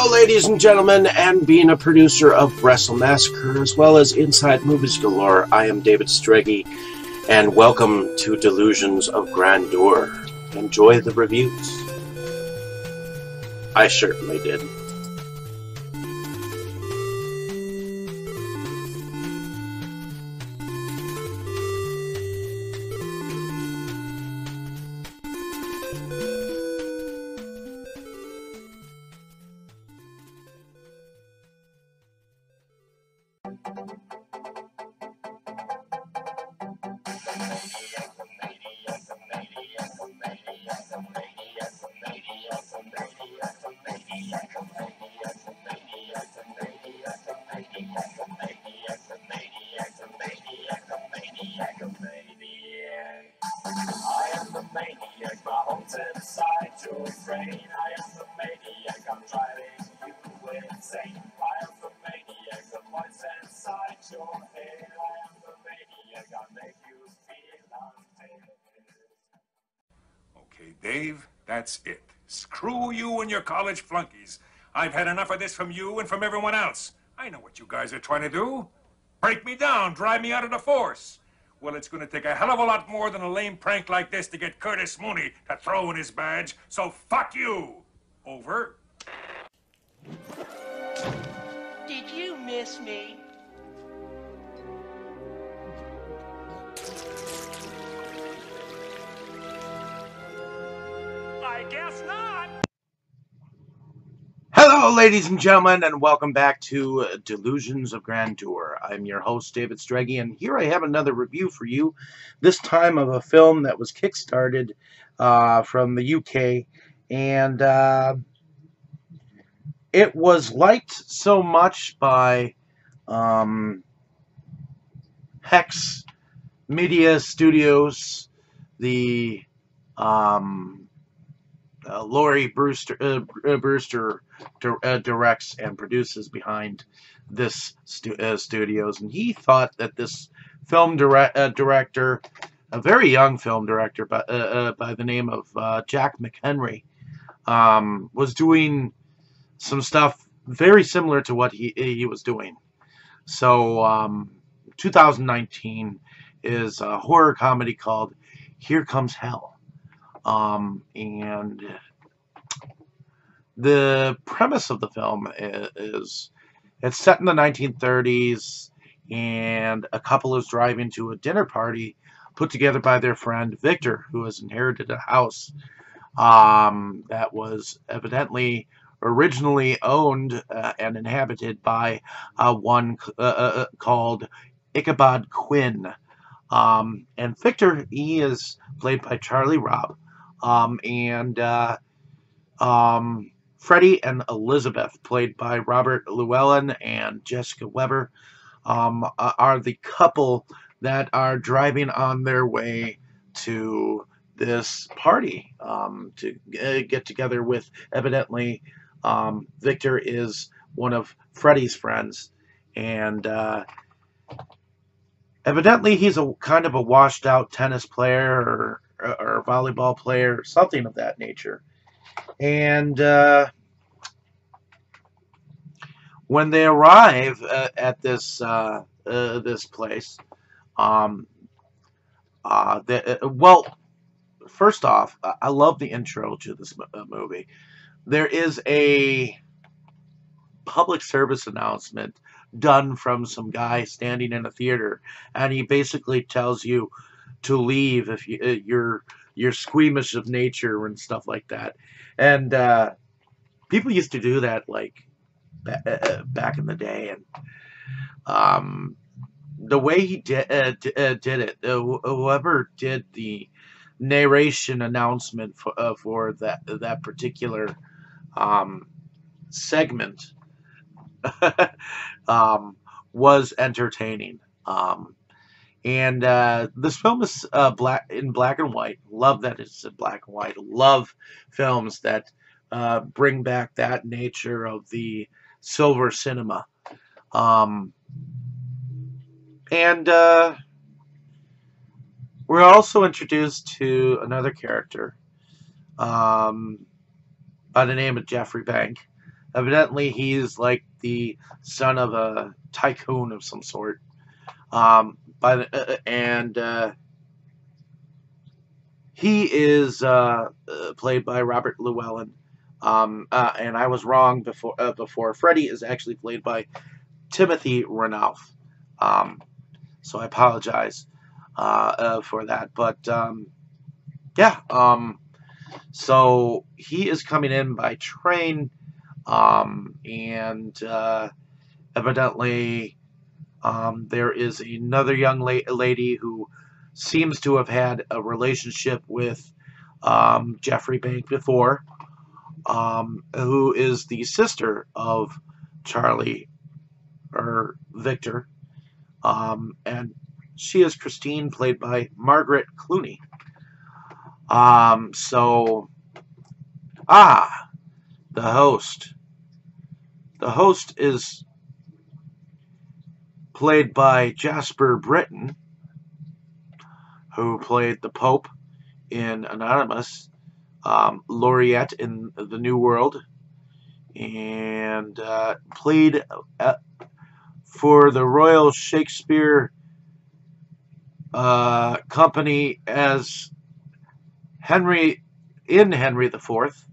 Hello, ladies and gentlemen, and being a producer of Wrestle Massacre as well as Inside Movies Galore, I am David Strege, and welcome to Delusions of Grandeur. Enjoy the reviews. I certainly did. Okay, Dave, that's it. Screw you and your college flunkies. I've had enough of this from you and from everyone else. I know what you guys are trying to do. Break me down, drive me out of the force. Well, it's going to take a hell of a lot more than a lame prank like this to get Curtis Mooney to throw in his badge, so fuck you. Over. Did you miss me? I guess not. Hello, ladies and gentlemen, and welcome back to Delusions of Grandeur. I'm your host, David Strege, and here I have another review for you, this time of a film that was kickstarted from the UK, and it was liked so much by Hex Media Studios, the Laurie Brewster directs and produces behind this studios, and he thought that this film director, a very young film director by the name of Jack McHenry, was doing some stuff very similar to what he was doing. So 2019 is a horror comedy called Here Comes Hell. And the premise of the film is it's set in the 1930s, and a couple is driving to a dinner party put together by their friend Victor, who has inherited a house that was evidently originally owned and inhabited by one called Ichabod Quinn. And Victor, he is played by Charlie Robb. And Freddie and Elizabeth, played by Robert Llewellyn and Jessica Weber, are the couple that are driving on their way to this party to get together with, evidently, Victor is one of Freddie's friends, and evidently he's a kind of a washed out tennis player or volleyball player, something of that nature. And when they arrive at this this place, well, first off, I love the intro to this movie. There is a public service announcement done from some guy standing in a theater, and he basically tells you to leave if you're squeamish of nature and stuff like that. And people used to do that like back in the day, and the way he did it, whoever did the narration announcement for that particular segment was entertaining. And this film is in black and white. Love that it's in black and white. Love films that bring back that nature of the silver cinema. And we're also introduced to another character by the name of Jeffrey Bank, Evidently, he's like the son of a tycoon of some sort. And he is played by Robert Llewellyn. And I was wrong before. Freddy is actually played by Timothy Ranalph. Um, so I apologize for that. But yeah, so he is coming in by train, and evidently there is another young lady who seems to have had a relationship with Jeffrey Bank before, who is the sister of Charlie or Victor, and she is Christine, played by Margaret Clooney. So, the host. The host is played by Jasper Britton, who played the Pope in Anonymous, Laureate in The New World, and played for the Royal Shakespeare Company as Henry IV.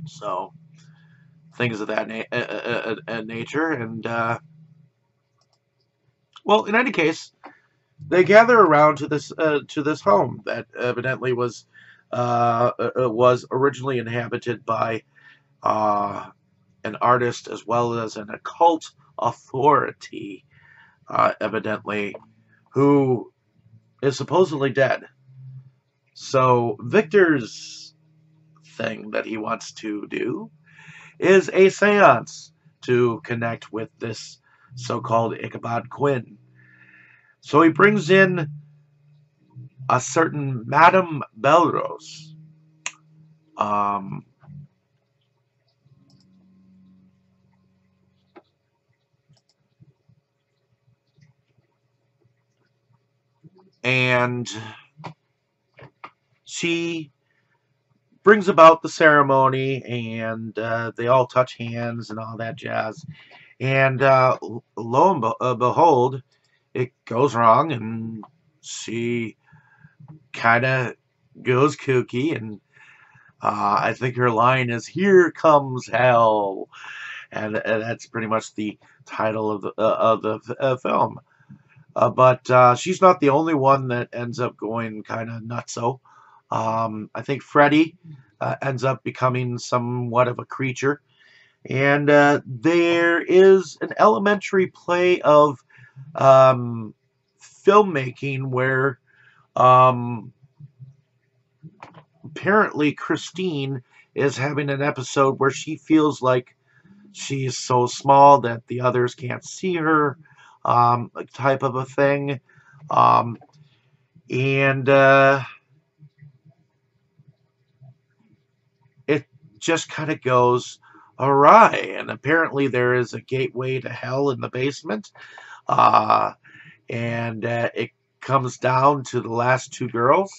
So things of that nature, and well, in any case, they gather around to this home that evidently was originally inhabited by an artist as well as an occult authority, evidently, who is supposedly dead. So Victor's thing that he wants to do is a seance to connect with this so-called Ichabod Quinn. So he brings in a certain Madame Belrose. And she brings about the ceremony, and they all touch hands and all that jazz. And lo and behold, it goes wrong, and she kind of goes kooky, and I think her line is "Here comes hell," and that's pretty much the title of the film. But she's not the only one that ends up going kind of nutso. I think Freddy ends up becoming somewhat of a creature, and there is an elementary play of filmmaking where apparently Christine is having an episode where she feels like she's so small that the others can't see her, type of a thing. And it just kind of goes awry. And apparently there is a gateway to hell in the basement. And it comes down to the last two girls.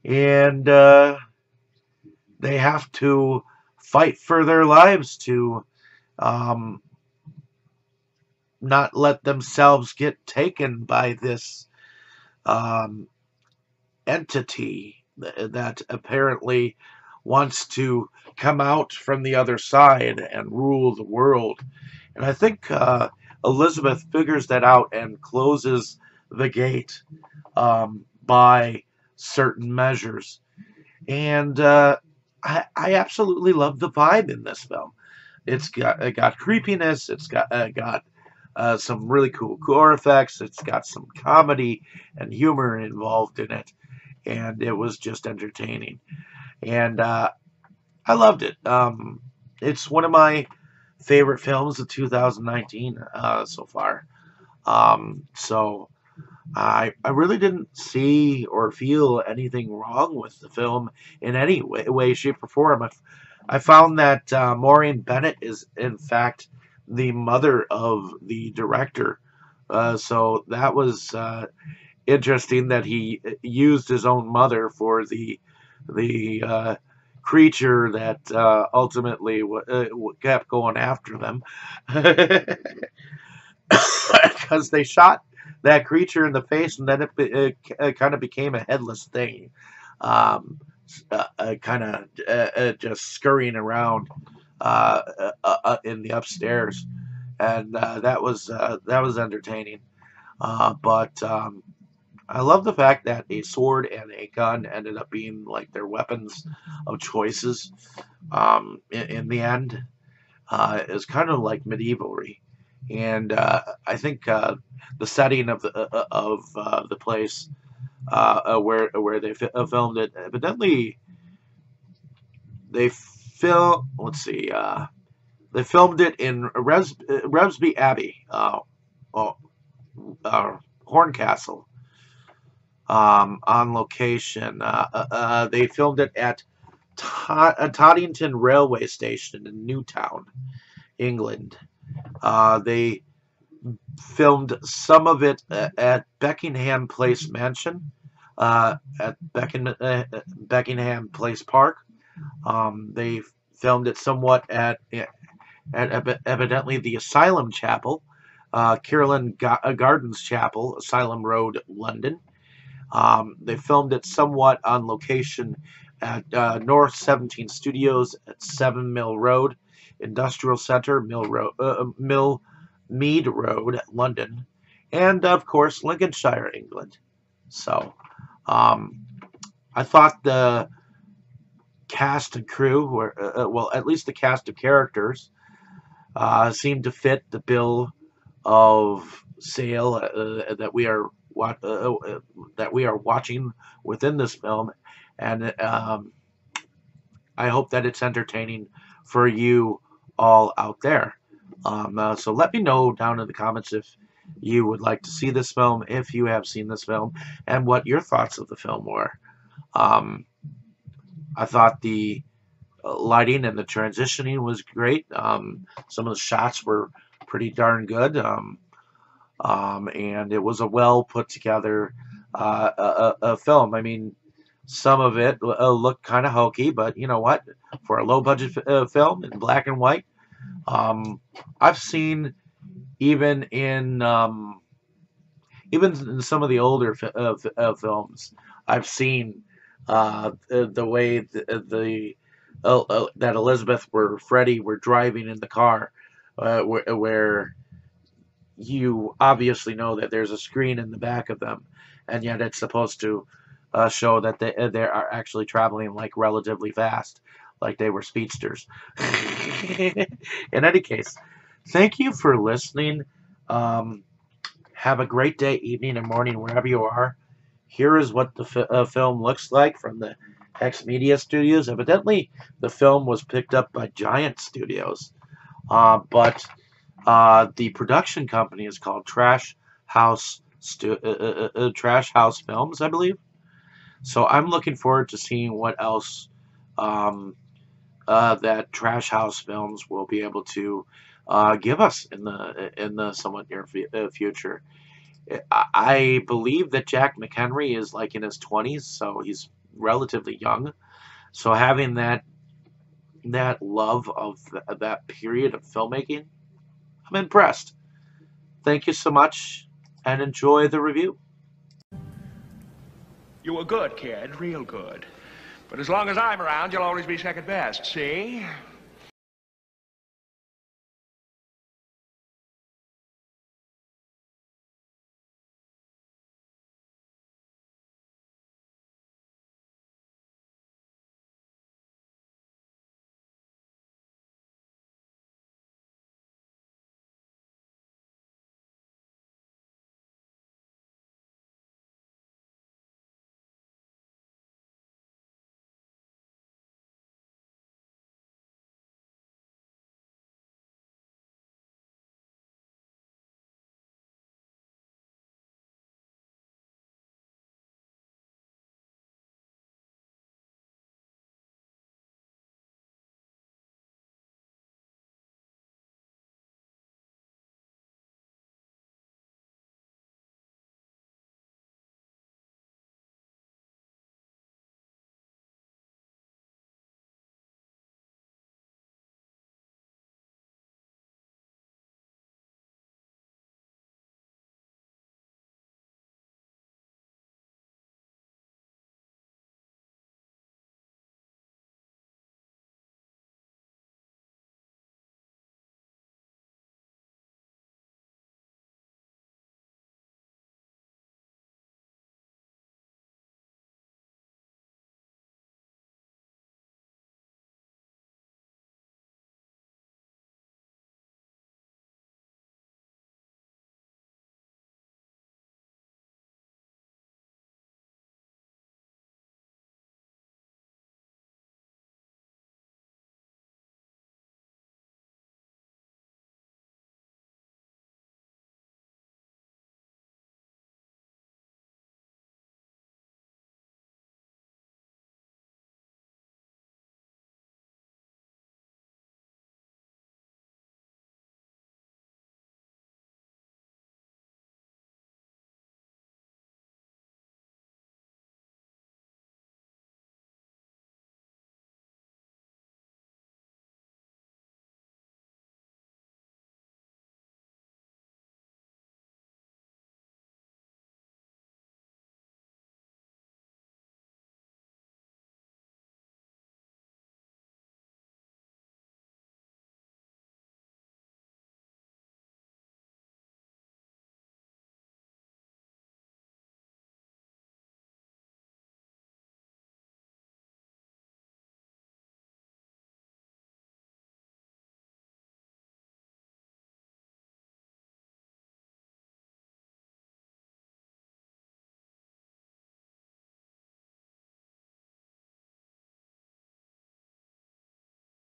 And they have to fight for their lives to not let themselves get taken by this entity that apparently wants to come out from the other side and rule the world. And I think Elizabeth figures that out and closes the gate by certain measures. And I absolutely love the vibe in this film. It got creepiness. It's got some really cool gore effects. It's got some comedy and humor involved in it, and it was just entertaining. And I loved it. It's one of my favorite films of 2019 so far. So I really didn't see or feel anything wrong with the film in any way shape, or form. I found that Maureen Bennett is, in fact, the mother of the director. So that was interesting that he used his own mother for the creature that ultimately kept going after them because they shot that creature in the face, and then it kind of became a headless thing, um, kind of just scurrying around in the upstairs, and that was entertaining. But I love the fact that a sword and a gun ended up being like their weapons of choices in the end. Is kind of like medievalry, and I think the setting of the place where they filmed it, evidently they film. Let's see, they filmed it in Rebsby Abbey, uh, Horncastle, on location. They filmed it at Toddington Railway Station in Newtown, England. They filmed some of it at Beckingham Place Mansion, at Beckingham Place Park. They filmed it somewhat at evidently the Asylum Chapel, Carolyn Gardens Chapel, Asylum Road, London. They filmed it somewhat on location at North 17 Studios at 7 Mill Road, Industrial Centre, Mill Mead Road, London, and of course Lincolnshire, England. So I thought the cast and crew were well, at least the cast of characters seemed to fit the bill of sale that we are watching within this film, and I hope that it's entertaining for you all out there. So let me know down in the comments if you would like to see this film, if you have seen this film, and what your thoughts of the film were. Um, I thought the lighting and the transitioning was great. Some of the shots were pretty darn good. And it was a well put together a film. I mean, some of it looked kind of hokey, but you know what? For a low budget film in black and white, I've seen even in some of the older films, I've seen the way that Elizabeth or Freddie were driving in the car, where you obviously know that there's a screen in the back of them, and yet it's supposed to show that they are actually traveling like relatively fast, like they were speedsters. In any case, thank you for listening. Um, have a great day, evening, and morning wherever you are. Here is what the film looks like from the X Media Studios. Evidently, the film was picked up by Giant Studios, but the production company is called Trash House Films, I believe. So I'm looking forward to seeing what else that Trash House Films will be able to give us in the somewhat near future. I believe that Jack McHenry is like in his 20s, so he's relatively young. So having that love of that period of filmmaking, I'm impressed. Thank you so much, and enjoy the review. You were good, kid, real good. But as long as I'm around, you'll always be second best, see?